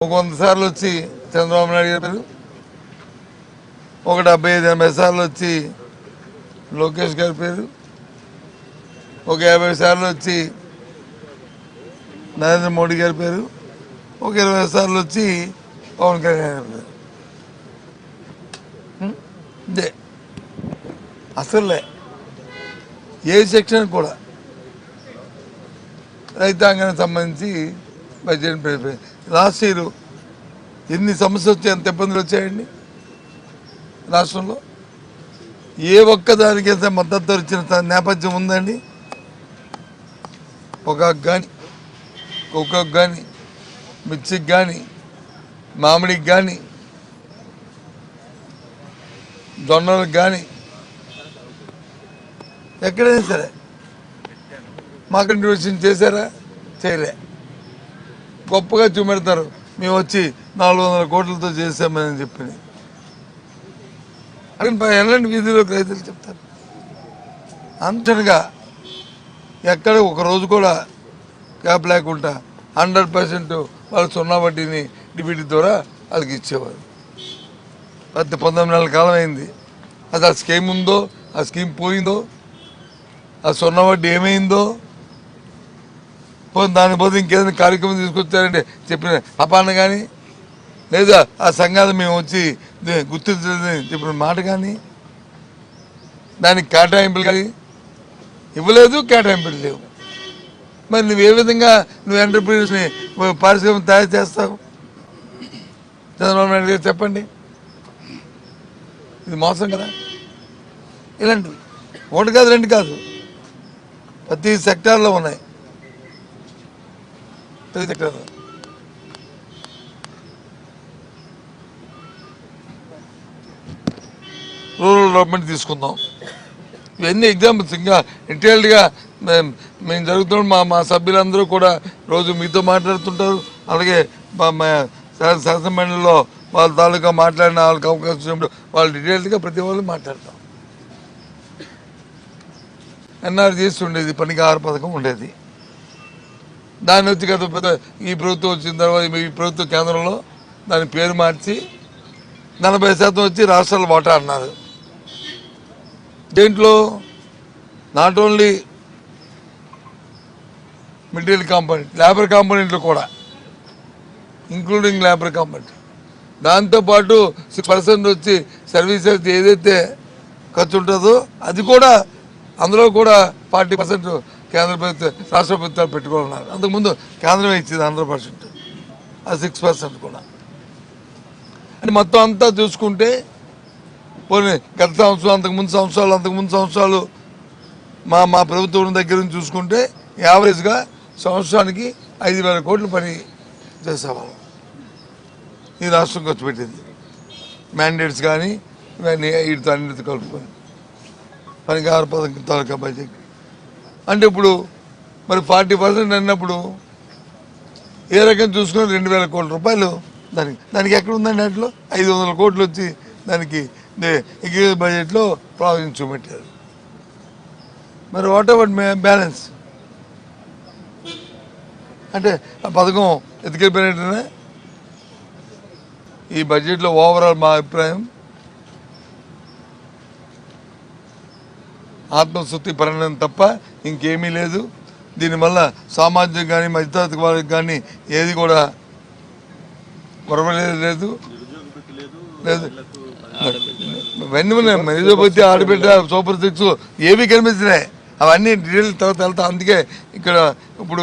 ఒక 100 సార్లు వచ్చి చంద్రబాబు నాయుడు గారు, ఒక 75-80 సార్లు వచ్చి లోకేష్ గారి పేరు, ఒక 50 సార్లు వచ్చి నరేంద్ర మోడీ గారి పేరు, ఒక 20 సార్లు వచ్చి పవన్ కళ్యాణ్ గారి పేరు. ఇదే అసలే ఏ సెక్షన్ కూడా రైతాంగానికి సంబంధించి బడ్జెట్ లాస్ట్ ఇయర్ ఎన్ని సమస్యలు వచ్చాయి, ఎంత ఇబ్బందులు వచ్చాయండి రాష్ట్రంలో. ఏ ఒక్కదానికి అయితే మద్దతు ఇచ్చిన నేపథ్యం ఉందండి. పొగాకు కానీ, కోకోకు కానీ, మిర్చికి కానీ, మామిడికి కానీ, జొన్నలకు కానీ, ఎక్కడైనా సరే మా కంట్రిబ్యూషన్ చేశారా? చేయలే. గొప్పగా చూపెడతారు, మేము వచ్చి 400 కోట్లతో చేసామని చెప్పి. అక్కడ ఎలాంటి వీధిలోకి రైతులు చెప్తారు. అంతగా ఎక్కడ ఒకరోజు కూడా క్యాప్ లేకుండా 100% వాళ్ళు 0 వడ్డీని డిబిటీ ద్వారా వాళ్ళకి ఇచ్చేవారు. 19 నెలల కాలం అయింది. అది ఆ స్కీమ్ ఉందో, ఆ స్కీమ్ పోయిందో, ఆ 0 వడ్డీ ఏమైందో, దాని పోతే ఇంకేదైనా కార్యక్రమం తీసుకొచ్చారంటే చెప్పిన అపాన కానీ, లేదా ఆ సంఘాలు మేము వచ్చి గుర్తించలేదని చెప్పిన మాట కానీ, దానికి కేటాయింపులు కానీ ఇవ్వలేదు, కేటాయింపులు లేవు. మరి నువ్వు ఏ విధంగా నువ్వు ఎంటర్ప్రైజ్ని పారిశ్రామిక తయారు చేస్తావు? చంద్రబాబు నాయుడు గారు చెప్పండి. ఇది మోసం కదా. ఇలాంటివి ఒకటి కాదు, 2 కాదు, ప్రతి సెక్టార్లో ఉన్నాయి. ప్రతి సెక్టార్లో రూరల్ డెవలప్మెంట్ తీసుకుందాం. ఇవన్నీ ఎగ్జాంపుల్స్. ఇంకా డీటెయిల్డ్గా మేము జరుగుతున్న మా సభ్యులందరూ కూడా రోజు మీతో మాట్లాడుతుంటారు. అలాగే శాసనమండలిలో వాళ్ళ తాలూకా మాట్లాడిన వాళ్ళకి అవకాశం వచ్చినప్పుడు వాళ్ళు డీటెయిల్డ్గా ప్రతి వాళ్ళు మాట్లాడతాం. ఎన్ఆర్జీఎస్ ఉండేది, పనికి 6 పథకం ఉండేది. దాన్ని వచ్చి గత ఈ ప్రభుత్వం వచ్చిన తర్వాత ఈ ప్రభుత్వ కేంద్రంలో దాని పేరు మార్చి 40% వచ్చి రాష్ట్రాల వాటా అన్నారు. దేంట్లో not only material component, labour కాంపోనెంట్లు కూడా, ఇంక్లూడింగ్ లేబర్ కాంపోనెంట్. దాంతోపాటు 6% వచ్చి సర్వీసెస్ ఏదైతే ఖర్చు ఉంటుందో అది కూడా, అందులో కూడా 40% కేంద్ర ప్రభుత్వం, రాష్ట్ర ప్రభుత్వాలు పెట్టుకోవాలన్నారు. అంతకుముందు కేంద్రమే ఇచ్చింది 100%, అది 6% కూడా. అంటే మొత్తం అంతా చూసుకుంటే పోనీ గత సంవత్సరం, అంతకుముందు సంవత్సరాలు మా ప్రభుత్వం దగ్గర నుంచి చూసుకుంటే యావరేజ్గా సంవత్సరానికి 5,000 కోట్లు పని చేసేవాళ్ళం. ఈ రాష్ట్రం ఖర్చు పెట్టింది మ్యాండేట్స్ కానీ ఇవన్నీ వీటితో అన్నిటితో కలుపుకొని పనికి 6 పథకం తాలూకా బడ్జెట్. అంటే ఇప్పుడు మరి 40% అన్నప్పుడు ఏ రకంగా చూసుకుని 2,000 కోట్ల రూపాయలు దానికి ఎక్కడ ఉందండి? దాంట్లో 500 కోట్లు వచ్చి దానికి బడ్జెట్లో ప్రావిజన్ చూపెట్టారు. మరి వాట్ అబౌట్ బ్యాలెన్స్? అంటే ఆ పథకం ఎత్తుకెళ్ళిపోయినట్టునే. ఈ బడ్జెట్లో ఓవరాల్ మా అభిప్రాయం ఆత్మశుద్ధి పరిణామం తప్ప ఇంకేమీ లేదు. దీనివల్ల సామాజిక కానీ మధ్యతరగతి వాళ్ళకి కానీ ఏది కూడా కొరవలేదు లేదు. ఇవన్నీ ఉన్నాయి. మెజోపతి, ఆడబిడ్డ, సూపర్ 6 ఏవి కనిపిస్తున్నాయి. అవన్నీ డీటెయిల్ తర్వాత వెళ్తా. అందుకే ఇక్కడ ఇప్పుడు